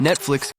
Netflix.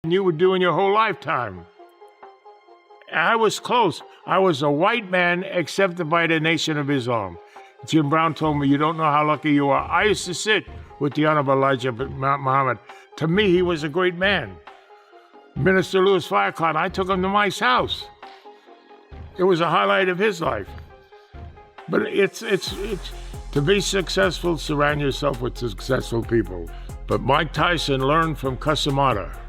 You were doing your whole lifetime. I was close. I was a white man accepted by the Nation of Islam. Jim Brown told me, you don't know how lucky you are. I used to sit with the Honorable Elijah Muhammad. To me, he was a great man. Minister Louis Farrakhan, I took him to Mike's house. It was a highlight of his life. But it's to be successful, surround yourself with successful people. But Mike Tyson learned from Casamata.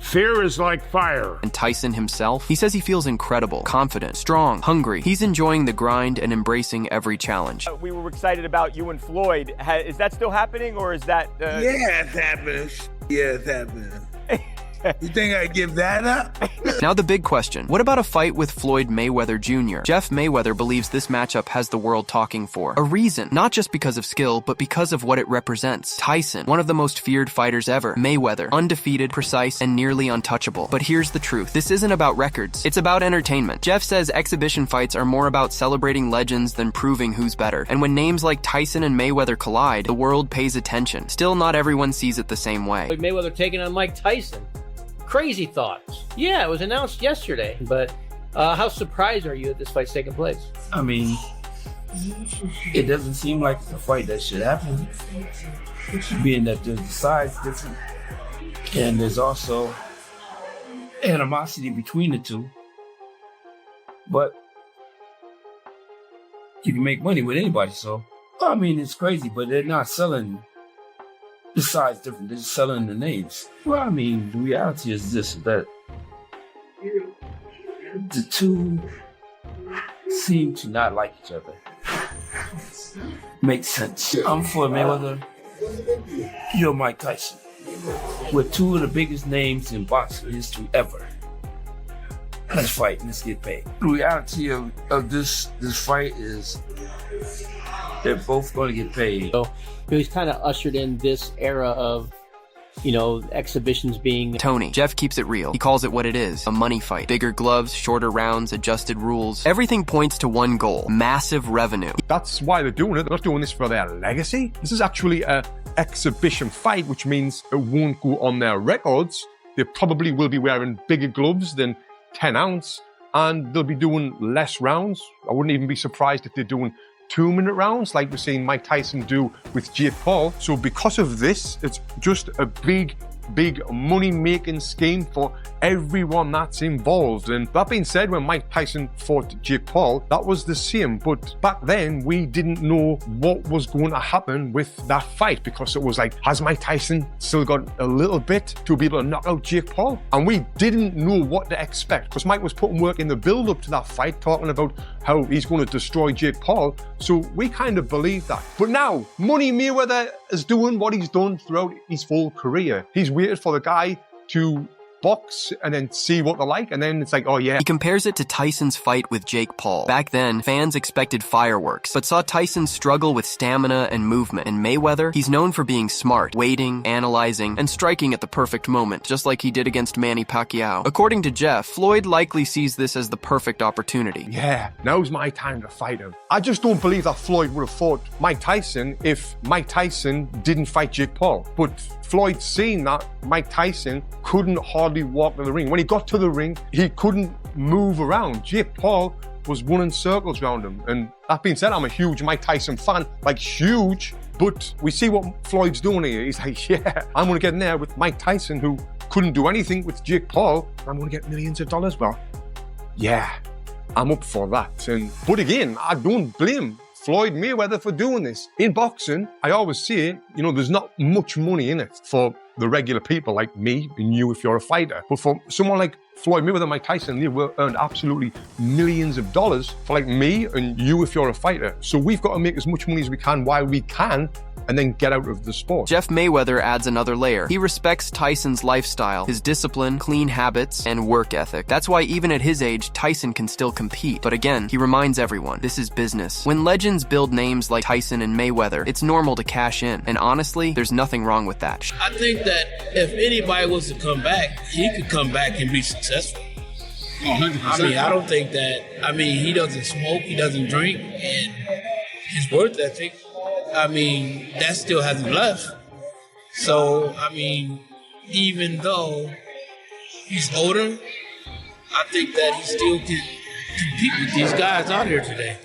Fear is like fire. And Tyson himself, he says he feels incredible, confident, strong, hungry. He's enjoying the grind and embracing every challenge. We were excited about you and Floyd. Is that still happening, or is that... Yeah, it's happening. Yeah, it's happening. You think I give that up? Now the big question, what about a fight with Floyd Mayweather Jr.? Jeff Mayweather believes this matchup has the world talking for a reason, not just because of skill, but because of what it represents. Tyson, one of the most feared fighters ever. Mayweather, undefeated, precise, and nearly untouchable. But here's the truth. This isn't about records. It's about entertainment. Jeff says exhibition fights are more about celebrating legends than proving who's better. And when names like Tyson and Mayweather collide, the world pays attention. Still, not everyone sees it the same way. Mayweather taking on Mike Tyson. Crazy thoughts. Yeah, it was announced yesterday, but how surprised are you that this fight's taking place? I mean, it doesn't seem like a fight that should happen, being that the size different, and there's also animosity between the two. But you can make money with anybody, so I mean, it's crazy, but they're not selling the size different. They're just selling the names. Well, I mean, the reality is this: that the two seem to not like each other. Makes sense. I'm for Mayweather. You're Mike Tyson. We're two of the biggest names in boxing history ever. Let's fight and let's get paid. The reality of this fight is they're both going to get paid. So he's kind of ushered in this era of, exhibitions being... Tony. Jeff keeps it real. He calls it what it is, a money fight. Bigger gloves, shorter rounds, adjusted rules. Everything points to one goal, massive revenue. That's why they're doing it. They're not doing this for their legacy. This is actually an exhibition fight, which means it won't go on their records. They probably will be wearing bigger gloves than 10 ounce, and they'll be doing less rounds. I wouldn't even be surprised if they're doing 2-minute rounds like we're seeing Mike Tyson do with Jake Paul. So because of this, it's just a big money-making scheme for everyone that's involved. And that being said, when Mike Tyson fought Jake Paul, that was the same. But back then, we didn't know what was going to happen with that fight, because it was like, has Mike Tyson still got a little bit to be able to knock out Jake Paul? And we didn't know what to expect, because Mike was putting work in the build-up to that fight, talking about how he's going to destroy Jake Paul. So we kind of believed that. But now, Money Mayweather is doing what he's done throughout his full career. He's waited for the guy to box and then see what they're like, and then it's like, oh yeah. He compares it to Tyson's fight with Jake Paul. Back then, fans expected fireworks, but saw Tyson struggle with stamina and movement. And Mayweather, he's known for being smart, waiting, analyzing, and striking at the perfect moment, just like he did against Manny Pacquiao. According to Jeff, Floyd likely sees this as the perfect opportunity. Yeah, now's my time to fight him. I just don't believe that Floyd would have fought Mike Tyson if Mike Tyson didn't fight Jake Paul. But Floyd seen that Mike Tyson couldn't hardly walk to the ring. When he got to the ring, he couldn't move around. Jake Paul was running circles around him. And that being said, I'm a huge Mike Tyson fan, like huge. But we see what Floyd's doing here. He's like, yeah, I'm going to get in there with Mike Tyson, who couldn't do anything with Jake Paul. I'm going to get millions of dollars. Well, yeah, I'm up for that. But again, I don't blame Floyd Mayweather for doing this. In boxing, I always say, there's not much money in it for the regular people like me and you if you're a fighter. But for someone like Floyd Mayweather and Mike Tyson, they will earn absolutely millions of dollars for like me and you if you're a fighter. So we've got to make as much money as we can while we can, and then get out of the sport. Jeff Mayweather adds another layer. He respects Tyson's lifestyle, his discipline, clean habits, and work ethic. That's why even at his age, Tyson can still compete. But again, he reminds everyone, this is business. When legends build names like Tyson and Mayweather, it's normal to cash in. And honestly, there's nothing wrong with that. I think that if anybody was to come back, he could come back and be successful. 100%. I mean, I don't think that, he doesn't smoke, he doesn't drink, and his work ethic, that still hasn't left. So, even though he's older, I think that he still can compete with these guys out here today.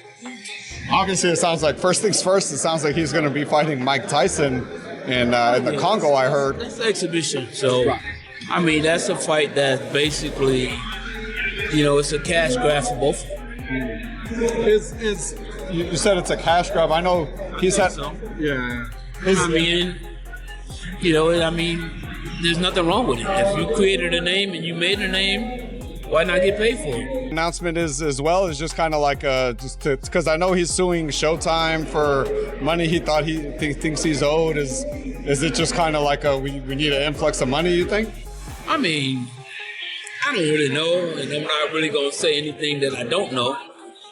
Obviously, it sounds like, first things first, it sounds like he's going to be fighting Mike Tyson in the Congo, I heard. That's an exhibition. So, that's a fight that basically, it's a cash grab for both of them. You said it's a cash grab. I know he's had... So. Yeah. There's nothing wrong with it. If you created a name and you made a name, why not get paid for it? Announcement is just kind of like because I know he's suing Showtime for money he thought he thinks he's owed. Is it just kind of like we need an influx of money, you think? I I don't really know, and I'm not really going to say anything that I don't know.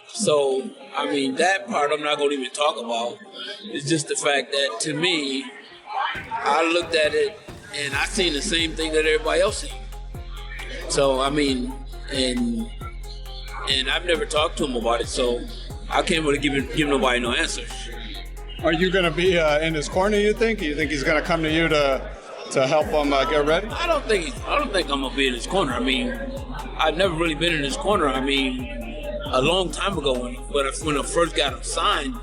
So, I mean, that part I'm not going to even talk about. It's just the fact that, to me, I looked at it, and I seen the same thing that everybody else seen. So, I mean, and I've never talked to him about it, so I can't really give nobody no answer. Are you going to be in his corner, you think? You think he's going to come to you to help him get ready? I don't think I'm going to be in his corner. I mean, I've never really been in his corner. I mean, a long time ago when I first got him signed,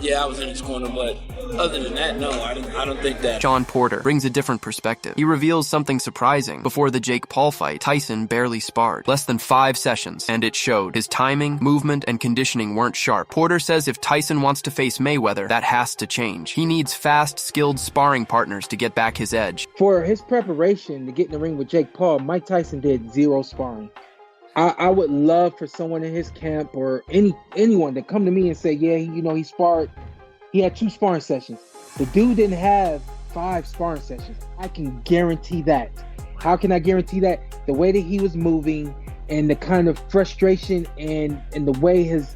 yeah, I was in his corner, but other than that, no, I don't think that. John Porter brings a different perspective. He reveals something surprising. Before the Jake Paul fight, Tyson barely sparred. Less than 5 sessions, and it showed. His timing, movement, and conditioning weren't sharp. Porter says if Tyson wants to face Mayweather, that has to change. He needs fast, skilled sparring partners to get back his edge. For his preparation to get in the ring with Jake Paul, Mike Tyson did 0 sparring. I would love for someone in his camp or anyone to come to me and say, yeah, he sparred. He had 2 sparring sessions. The dude didn't have 5 sparring sessions. I can guarantee that. How can I guarantee that? The way that he was moving and the kind of frustration and the way his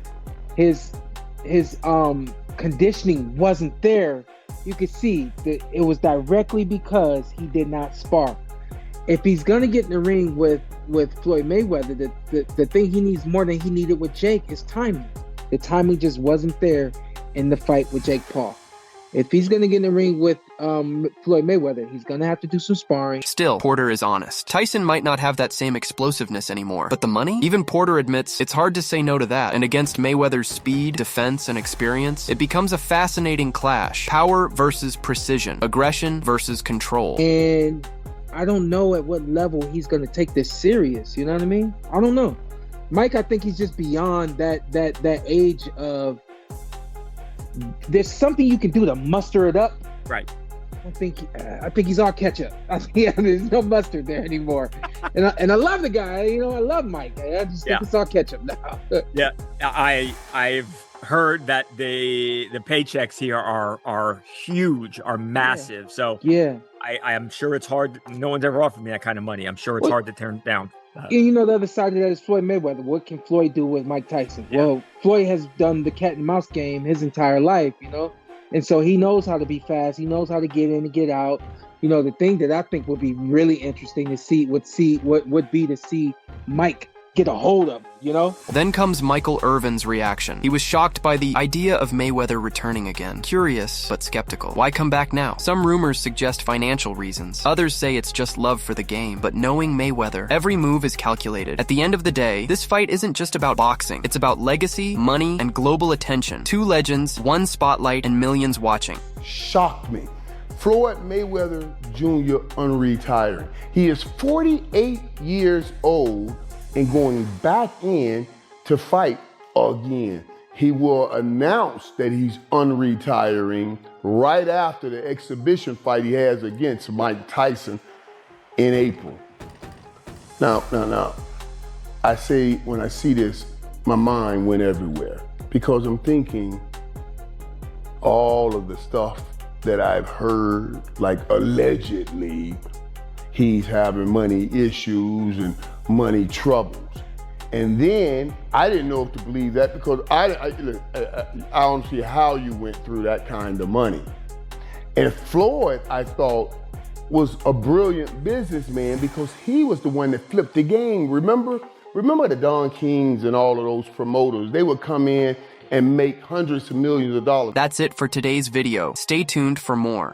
conditioning wasn't there, you could see that it was directly because he did not spar. If he's gonna get in the ring with Floyd Mayweather, the thing he needs more than he needed with Jake is timing. The timing just wasn't there in the fight with Jake Paul. If he's gonna get in the ring with Floyd Mayweather, he's gonna have to do some sparring. Still, Porter is honest. Tyson might not have that same explosiveness anymore, but the money? Even Porter admits it's hard to say no to that. And against Mayweather's speed, defense, and experience, it becomes a fascinating clash. Power versus precision. Aggression versus control. And I don't know at what level he's going to take this serious. You know what I mean? I don't know. Mike, I think he's just beyond that age of there's something you can do to muster it up. Right. I think he's all ketchup. There's no mustard there anymore. And I love the guy. I love Mike. I just think it's all ketchup now. Yeah, I've heard that the paychecks here are huge, are massive. So yeah. I am sure it's hard. No one's ever offered me that kind of money. I'm sure it's hard to turn down. The other side of that is Floyd Mayweather. What can Floyd do with Mike Tyson? Yeah. Well, Floyd has done the cat and mouse game his entire life, and so he knows how to be fast. He knows how to get in and get out. The thing that I think would be really interesting to see would be to see Mike get a hold of him, Then comes Michael Irvin's reaction. He was shocked by the idea of Mayweather returning again. Curious, but skeptical. Why come back now? Some rumors suggest financial reasons. Others say it's just love for the game. But knowing Mayweather, every move is calculated. At the end of the day, this fight isn't just about boxing. It's about legacy, money, and global attention. 2 legends, 1 spotlight, and millions watching. Shocked me. Floyd Mayweather Jr. unretiring. He is 48 years old and going back in to fight again. He will announce that he's unretiring right after the exhibition fight he has against Mike Tyson in April. Now, when I see this, my mind went everywhere because I'm thinking all of the stuff that I've heard, like allegedly he's having money issues and money troubles. And then I didn't know if to believe that because I don't see how you went through that kind of money. And Floyd, I thought, was a brilliant businessman because he was the one that flipped the game. Remember the Don Kings and all of those promoters? They would come in and make hundreds of millions of dollars. That's it for today's video. Stay tuned for more.